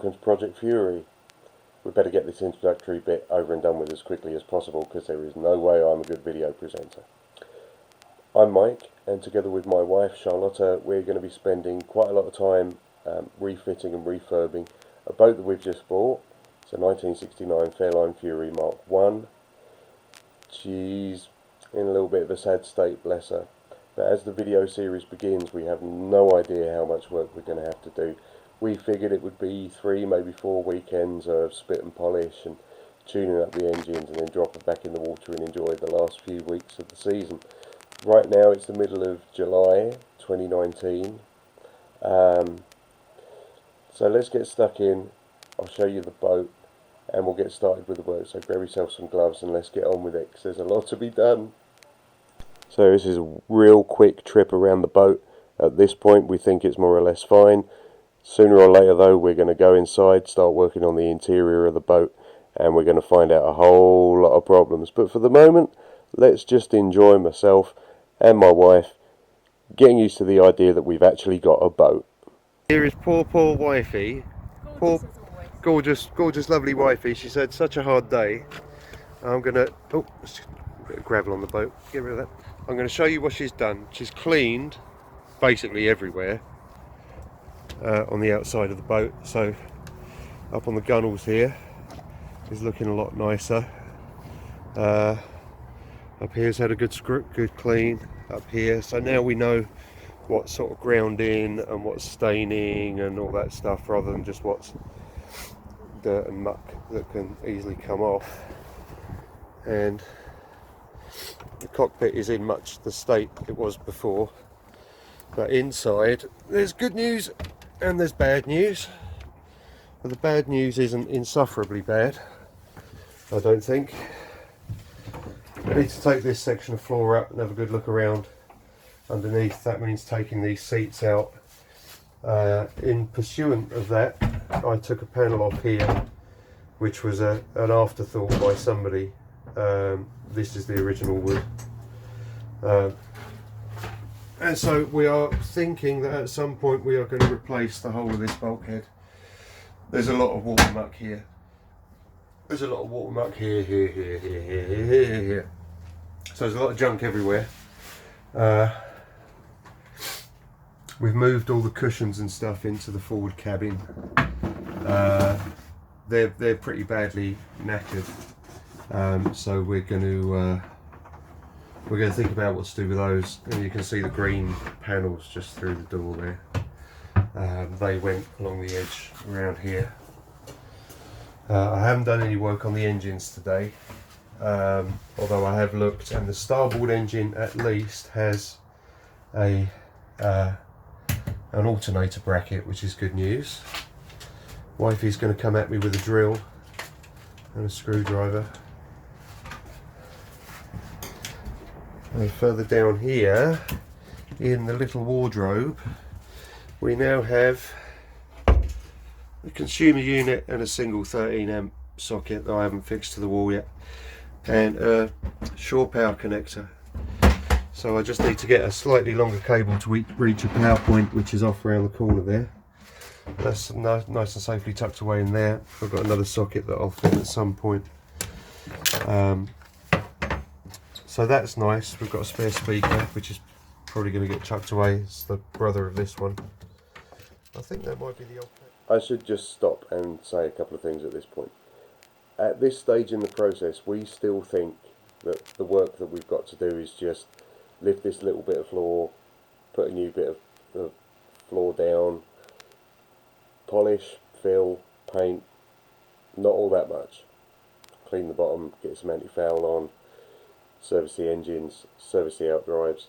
welcome to Project Fury. We better get this introductory bit over and done with as quickly as possible because there is no way I'm a good video presenter. I'm Mike, and together with my wife Charlotta, we're going to be spending quite a lot of time refitting and refurbing a boat that we've just bought. It's a 1969 Fairline Fury Mark 1. She's in a little bit of a sad state, bless her. But as the video series begins, we have no idea how much work we're going to have to do. We figured it would be 3, maybe 4 weekends of spit and polish and tuning up the engines and then drop it back in the water and enjoy the last few weeks of the season. Right now it's the middle of July 2019. So let's get stuck in. I'll show you the boat and we'll get started with the work. So grab yourself some gloves and let's get on with it because there's a lot to be done. So this is a real quick trip around the boat. At this point we think it's more or less fine. Sooner or later though we're going to go inside, start working on the interior of the boat, and we're going to find out a whole lot of problems. But for the moment, let's just enjoy myself and my wife getting used to the idea that we've actually got a boat. Here is poor wifey. Gorgeous, lovely wifey. She's had such a hard day. I'm going to... Oh, there's a bit of gravel on the boat. Get rid of that. I'm going to show you what she's done. She's cleaned basically everywhere on the outside of the boat. So up on the gunnels here is looking a lot nicer. Up here's had a good clean up here. So now we know what's sort of grounding and what's staining and all that stuff, rather than just what's dirt and muck that can easily come off. And the cockpit is in much the state it was before, but inside there's good news and there's bad news. But the bad news isn't insufferably bad, I don't think. I need to take this section of floor up and have a good look around underneath. That means taking these seats out. In pursuant of that, I took a panel off here, which was an afterthought by somebody. This is the original wood. And so we are thinking that at some point we are going to replace the whole of this bulkhead. There's a lot of water muck here. There's a lot of water muck here. So there's a lot of junk everywhere. We've moved all the cushions and stuff into the forward cabin. They're pretty badly knackered. So we're going to think about what to do with those. And you can see the green panels just through the door there. They went along the edge around here. I haven't done any work on the engines today, although I have looked, and the starboard engine at least has an alternator bracket, which is good news. Wifey's going to come at me with a drill and a screwdriver. And further down here, in the little wardrobe, we now have a consumer unit and a single 13 amp socket that I haven't fixed to the wall yet, and a shore power connector. So I just need to get a slightly longer cable to reach a power point, which is off around the corner there. That's nice and safely tucked away in there. I've got another socket that I'll fit at some point. So that's nice. We've got a spare speaker, which is probably going to get chucked away. It's the brother of this one. I think that might be the old... I should just stop and say a couple of things at this point. At this stage in the process, we still think that the work that we've got to do is just lift this little bit of floor, put a new bit of floor down, polish, fill, paint, not all that much. Clean the bottom, get some anti-foul on, service the engines, service the outdrives,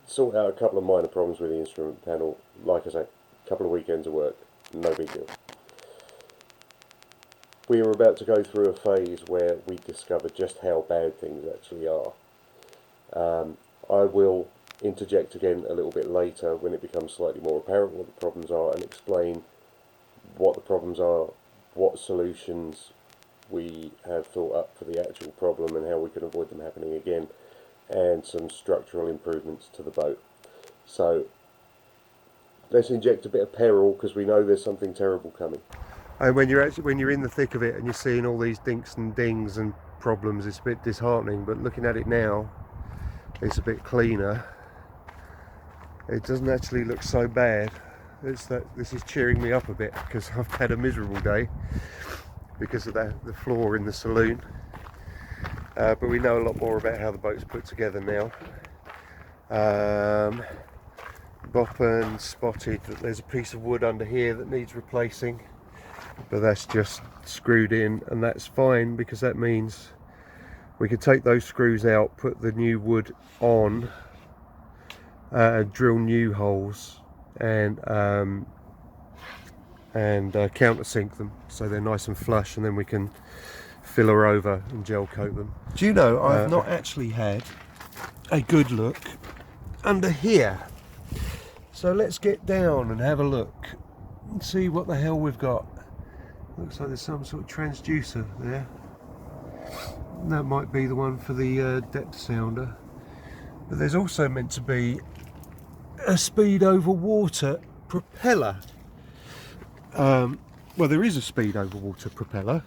sort out a couple of minor problems with the instrument panel. Like I say, a couple of weekends of work, no big deal. We are about to go through a phase where we discover just how bad things actually are. I will interject again a little bit later when it becomes slightly more apparent what the problems are, and explain what the problems are, what solutions we have thought up for the actual problem and how we can avoid them happening again, and some structural improvements to the boat. So let's inject a bit of peril because we know there's something terrible coming. And when you're in the thick of it and you're seeing all these dinks and dings and problems, it's a bit disheartening. But looking at it now, it's a bit cleaner. It doesn't actually look so bad. This is cheering me up a bit because I've had a miserable day because of the floor in the saloon. But we know a lot more about how the boat's put together now. Boppen spotted that there's a piece of wood under here that needs replacing, but that's just screwed in, and that's fine because that means we could take those screws out, put the new wood on, drill new holes, and countersink them so they're nice and flush, and then we can fill her over and gel coat them. Do you know, I've not actually had a good look under here, so let's get down and have a look and see what the hell we've got. Looks like there's some sort of transducer there. That might be the one for the depth sounder, but there's also meant to be a speed over water propeller. Well, there is a speed over water propeller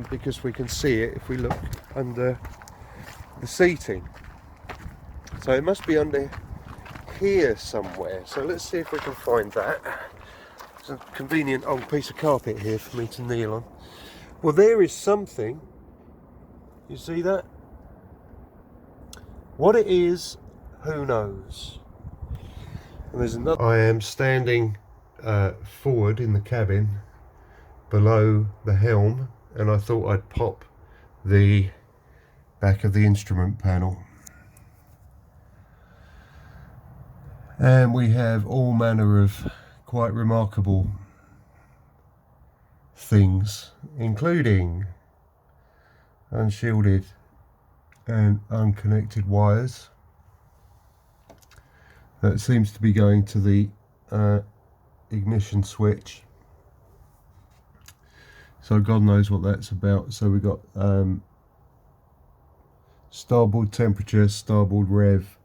because we can see it if we look under the seating. So it must be under here somewhere. So let's see if we can find that. There's a convenient old piece of carpet here for me to kneel on. Well, there is something. You see that? What it is, who knows? And there's another. I am standing forward in the cabin below the helm, and I thought I'd pop the back of the instrument panel. And we have all manner of quite remarkable things, including unshielded and unconnected wires. That seems to be going to the ignition switch. So God knows what that's about. So we've got starboard temperature, starboard rev.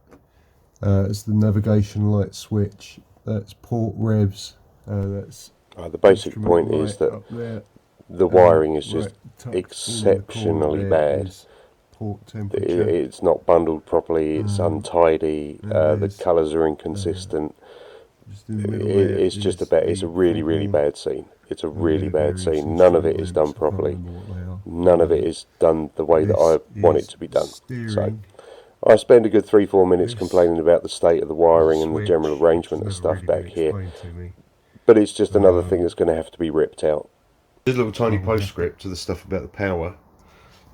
It's the navigation light switch. That's port revs. That's the basic point is that the wiring is just exceptionally bad. Port temperature. It's not bundled properly. It's untidy. The colours are inconsistent. It's just it's a really bad scene. It's a really bad scene. None of it is done properly. None of it is done the way that I want it to be done. So I spend a good 3-4 minutes complaining about the state of the wiring and the general arrangement of stuff back here. But it's just another thing that's going to have to be ripped out. There's a little tiny postscript to the stuff about the power.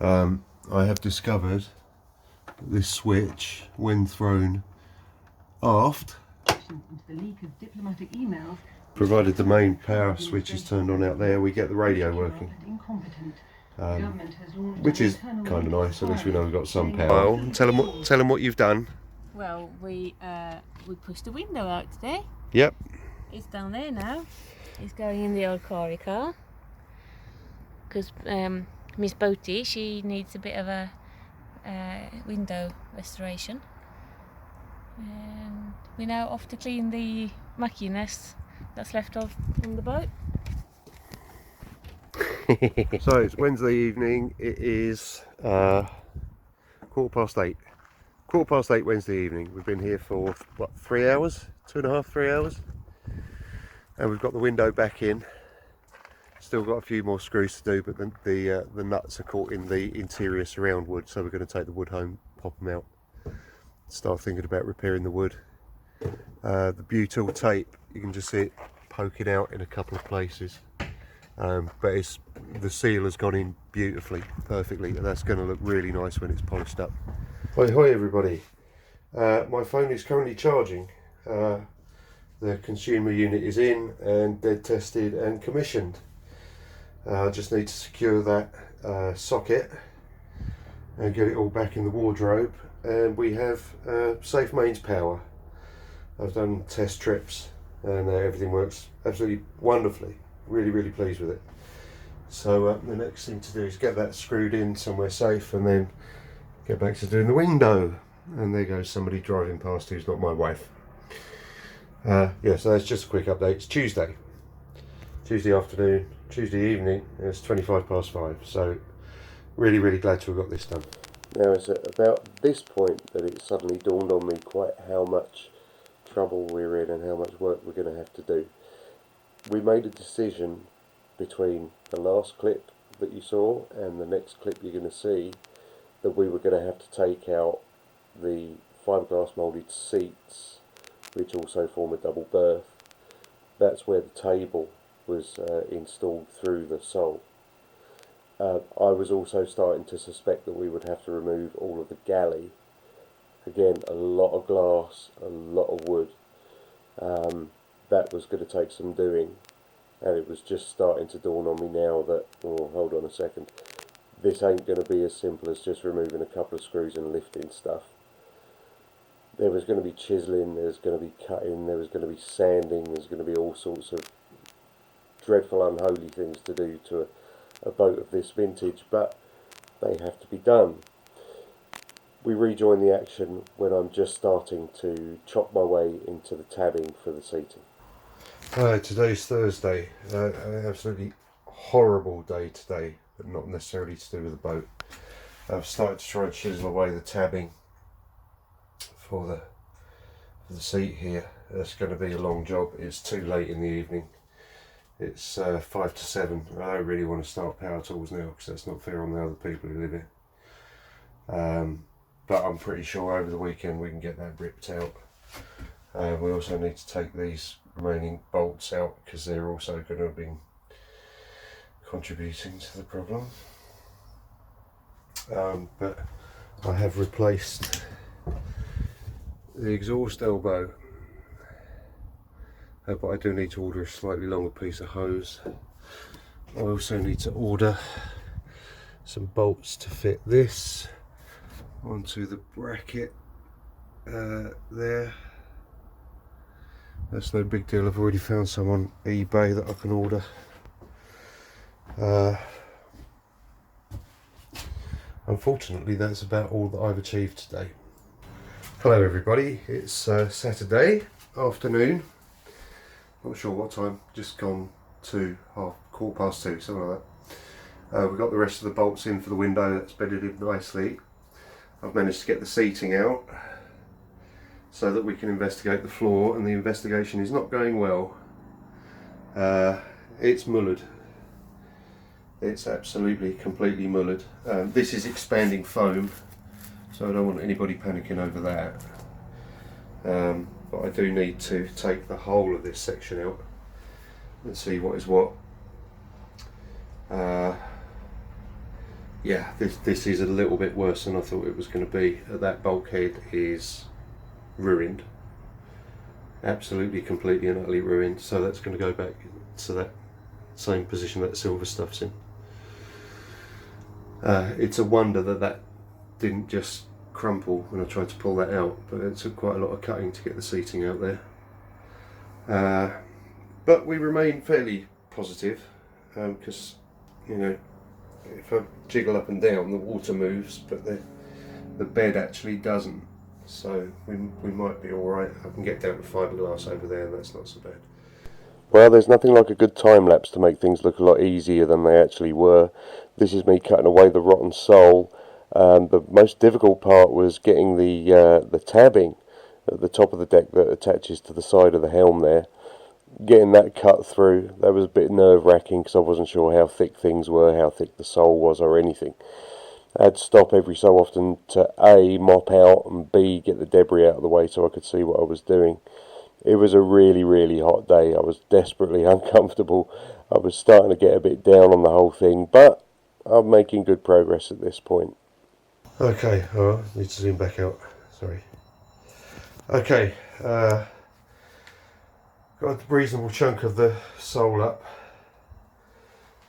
I have discovered that this switch, when thrown aft, the leak of diplomatic emails, provided the main power switch is turned on out there, we get the radio working. Which is kind of nice, at least we know we've got some power. Well, tell them what you've done. Well, we pushed the window out today. Yep. It's down there now. It's going in the old Corrie car. Because Miss Boaty, she needs a bit of a window restoration. And we're now off to clean the muckiness that's left on the boat. So it's Wednesday evening. It is 8:15. 8:15 Wednesday evening. We've been here for what, 3 hours? 2.5, 3 hours, and we've got the window back in. Still got a few more screws to do, but the nuts are caught in the interior surround wood, so we're going to take the wood home, pop them out, start thinking about repairing the wood. The butyl tape, you can just see it poking out in a couple of places. But the seal has gone in beautifully, perfectly, and that's going to look really nice when it's polished up. Hi everybody. My phone is currently charging. The consumer unit is in and dead tested and commissioned. I just need to secure that socket and get it all back in the wardrobe, and we have safe mains power. I've done test trips and everything works absolutely wonderfully. Really pleased with it. So the next thing to do is get that screwed in somewhere safe and then get back to doing the window. And there goes somebody driving past who's not my wife. Yeah, so that's just a quick update. It's Tuesday afternoon, Tuesday evening, and it's 5:25, so really glad to have got this done. Now it's at about this point that it suddenly dawned on me quite how much trouble we're in and how much work we're going to have to do. We made a decision between the last clip that you saw and the next clip you're going to see that we were going to have to take out the fiberglass moulded seats, which also form a double berth. That's where the table was installed through the sole. I was also starting to suspect that we would have to remove all of the galley. Again, a lot of glass, a lot of wood. That was going to take some doing, and it was just starting to dawn on me now that, oh, hold on a second, this ain't going to be as simple as just removing a couple of screws and lifting stuff. There was going to be chiselling, there was going to be cutting, there was going to be sanding, there's going to be all sorts of dreadful unholy things to do to a boat of this vintage, but they have to be done. We rejoin the action when I'm just starting to chop my way into the tabbing for the seating. Today's Thursday. An absolutely horrible day today, but not necessarily to do with the boat. I've started to try and chisel away the tabbing for the seat here. It's going to be a long job. It's too late in the evening. It's 5 to 7. I don't really want to start power tools now because that's not fair on the other people who live here. But I'm pretty sure over the weekend we can get that ripped out. We also need to take these remaining bolts out because they're also going to be contributing to the problem. But I have replaced the exhaust elbow, but I do need to order a slightly longer piece of hose. I also need to order some bolts to fit this onto the bracket there. That's no big deal. I've already found some on eBay that I can order. Unfortunately, that's about all that I've achieved today. Hello everybody, it's Saturday afternoon. Not sure what time, just gone to 2:15, something like that. We've got the rest of the bolts in for the window, that's bedded in nicely. I've managed to get the seating out so that we can investigate the floor, and the investigation is not going well. It's mullered. It's absolutely, completely mullered. This is expanding foam, so I don't want anybody panicking over that. But I do need to take the whole of this section out and see what is what. Yeah, this is a little bit worse than I thought it was going to be. That bulkhead is ruined, absolutely, completely and utterly ruined. So that's going to go back to that same position that the silver stuff's in. It's a wonder that didn't just crumple when I tried to pull that out, but it took quite a lot of cutting to get the seating out there. But we remain fairly positive because, you know, if I jiggle up and down, the water moves, but the bed actually doesn't. So we might be all right. I can get down to fiberglass over there, and that's not so bad. Well, there's nothing like a good time lapse to make things look a lot easier than they actually were. This is me cutting away the rotten sole. The most difficult part was getting the tabbing at the top of the deck that attaches to the side of the helm there. Getting that cut through, that was a bit nerve-wracking because I wasn't sure how thick things were, how thick the sole was or anything. I had to stop every so often to A, mop out, and B, get the debris out of the way so I could see what I was doing. It was a really hot day. I was desperately uncomfortable. I was starting to get a bit down on the whole thing, but I'm making good progress at this point. Okay, alright, need to zoom back out, sorry. Okay, got a reasonable chunk of the sole up.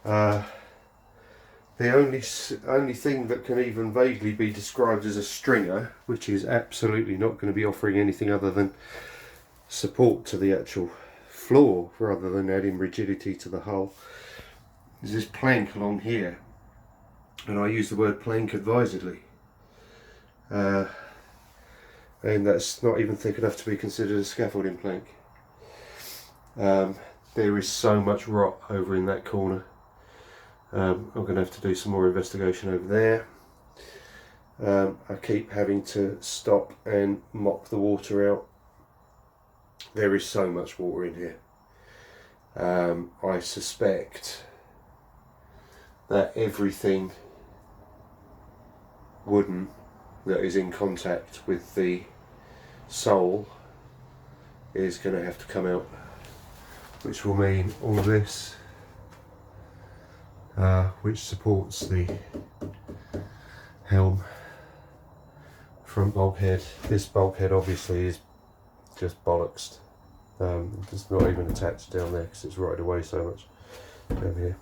The only thing that can even vaguely be described as a stringer, which is absolutely not going to be offering anything other than support to the actual floor rather than adding rigidity to the hull, is this plank along here. And I use the word plank advisedly. And that's not even thick enough to be considered a scaffolding plank. There is so much rot over in that corner. I'm going to have to do some more investigation over there. I keep having to stop and mop the water out. There is so much water in here. I suspect that everything wooden that is in contact with the sole is going to have to come out, which will mean all of this, which supports the helm front bulkhead. This bulkhead obviously is just bollocks. It's not even attached down there because it's rotted away so much down here.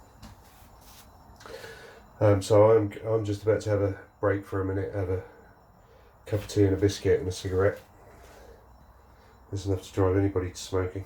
So I'm just about to have a break for a minute, have a cup of tea and a biscuit and a cigarette. There's enough to drive anybody to smoking.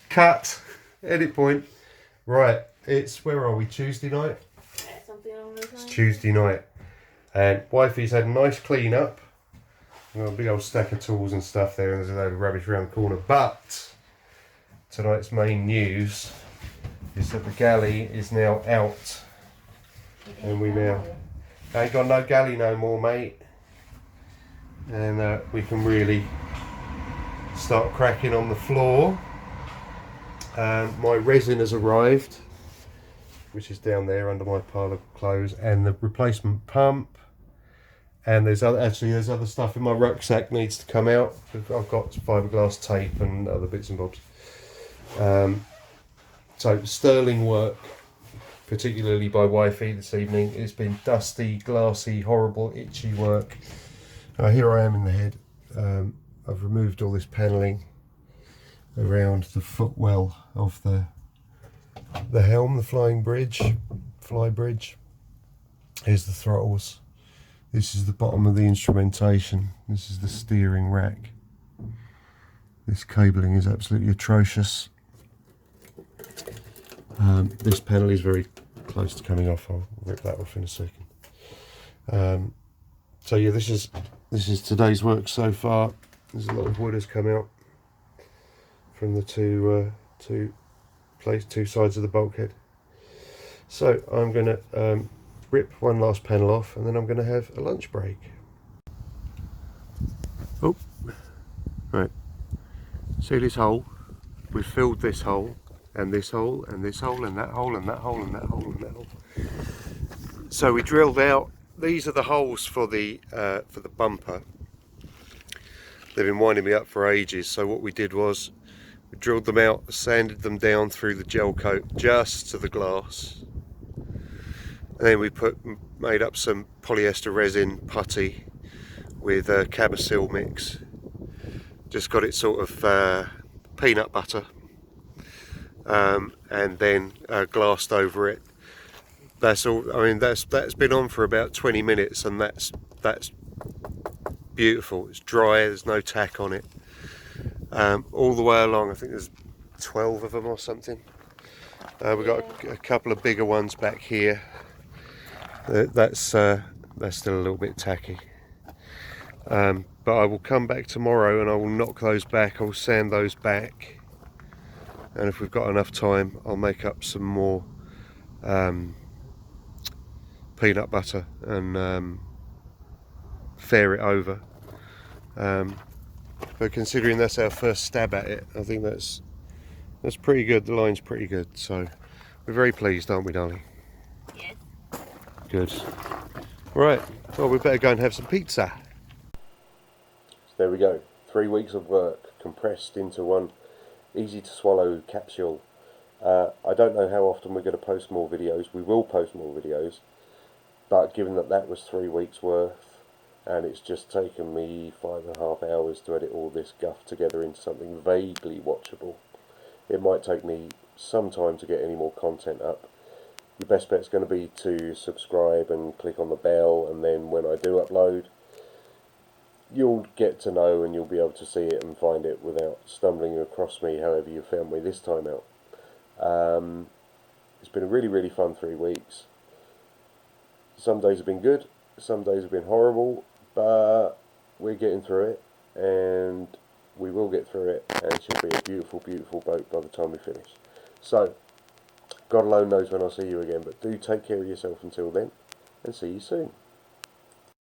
Cut. Edit point. Right, it's, where are we, Tuesday night? Something along those lines. It's Tuesday night. And wifey's had a nice clean up. We've got a big old stack of tools and stuff there, and there's a load of rubbish around the corner. But tonight's main news is that the galley is now out. And we now ain't got no galley no more, mate. And we can really start cracking on the floor. My resin has arrived, which is down there under my pile of clothes, and the replacement pump. And there's other stuff in my rucksack needs to come out. I've got fiberglass tape and other bits and bobs. So sterling work, particularly by wifey this evening. It's been dusty, glassy, horrible, itchy work. Here I am in the head. I've removed all this panelling around the footwell of the helm, the fly bridge. Here's the throttles. This is the bottom of the instrumentation. This is the steering rack. This cabling is absolutely atrocious. This panel is very close to coming off. I'll rip that off in a second. So yeah, this is today's work so far. There's a lot of wood has come out from the two sides of the bulkhead. So I'm going to rip one last panel off, and then I'm going to have a lunch break. Oh, right. See this hole? We've filled this hole, and this hole, and this hole, and that hole, and that hole, and that hole, and that hole. So we drilled out. These are the holes for the bumper. They've been winding me up for ages. So what we did was we drilled them out, sanded them down through the gel coat just to the glass, and then we made up some polyester resin putty with Cabasil mix. Just got it sort of peanut butter, and then glassed over it. That's all. I mean, that's been on for about 20 minutes, and that's beautiful. It's dry. There's no tack on it. All the way along, I think there's 12 of them or something. We've got a couple of bigger ones back here. That's still a little bit tacky. But I will come back tomorrow and I will knock those back. I'll sand those back, and if we've got enough time, I'll make up some more peanut butter and fair it over. But considering that's our first stab at it, I think that's pretty good. The line's pretty good, so we're very pleased, aren't we, darling? Yes. Good. Right, well, we better go and have some pizza. So there we go. 3 weeks of work compressed into one easy to swallow capsule. I don't know how often we're going to post more videos. We will post more videos, but given that was 3 weeks worth, and it's just taken me 5.5 hours to edit all this guff together into something vaguely watchable, it might take me some time to get any more content up. Your best bet's going to be to subscribe and click on the bell, and then when I do upload, you'll get to know and you'll be able to see it and find it without stumbling across me however you found me this time out. It's been a really, really fun 3 weeks. Some days have been good, some days have been horrible, but we're getting through it, and we will get through it, and it should be a beautiful, beautiful boat by the time we finish. So, God alone knows when I'll see you again, but do take care of yourself until then, and see you soon.